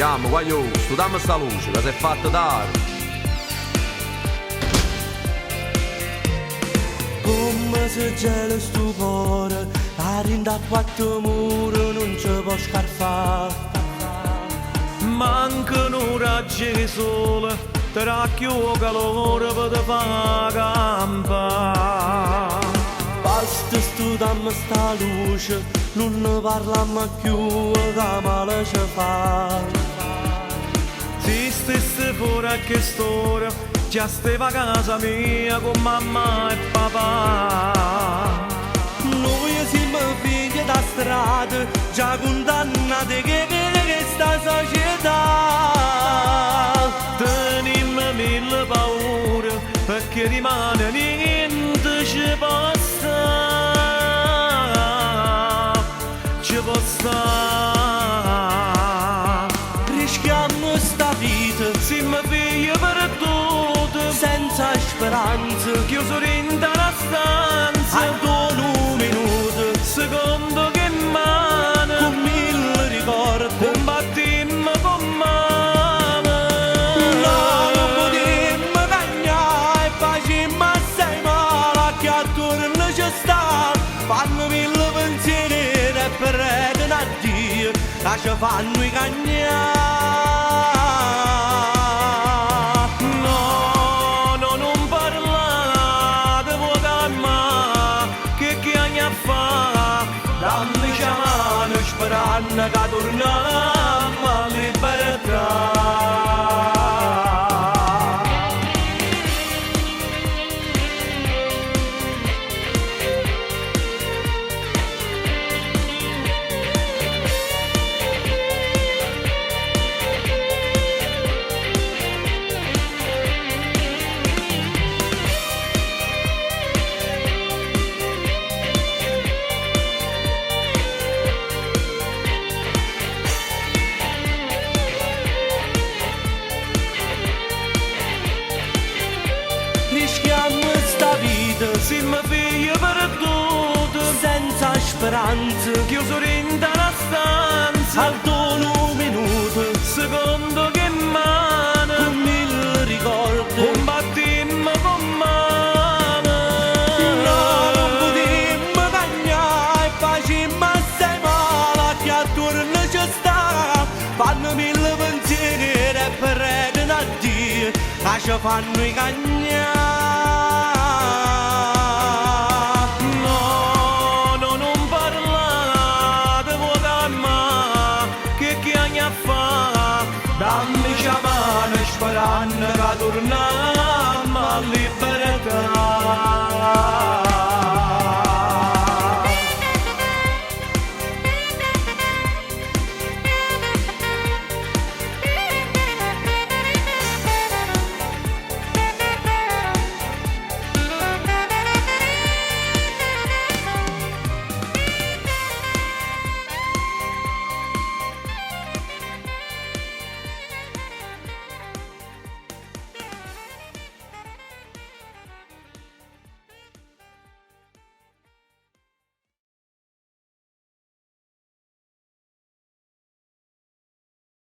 Chiamo, guagliò, studiamo sta luce, che si è fatta tardi. Come se gela sto cuore, arinda a quattro mura non ci può scarfare. Mancano raggi di sole, ti racchiudo calore per te fare campare. Basta studiamo sta luce, non ne parliamo più, che male ci fa. Se stesse fuori a che storia, già stava a casa mia con mamma e papà. Noi siamo figli da strada, già condannati che questa società. Teniamo mille paure, perché rimane niente ci può stare, ci può stare. Rischiamo sta vita, Siamo figli perduti, senza speranza, chiuso in una stanza, ancora un minuto, secondo che mano, con mille ricordi. combattimmo con mano. No, non potremmo cagnare e facemmo assai male, che attorno ci sta, fanno mille pensieri e predano a Dio, che ci fanno i cagnare. No, no, non parlate, vuoi calmare, che anni a fa, Dammi la mano sperando che torniamo a libertà. Rischiamo sta vita siamo figli perduti, senza speranza, chiuso in una stanza, al dono minuto, secondo che mano, con mille ricordi. combattimmo con mano. No, non potremmo cagnare e facemmo assai male, che attorno ci sta, fanno mille pensieri e predano a Dio, che ci fanno i cagnari.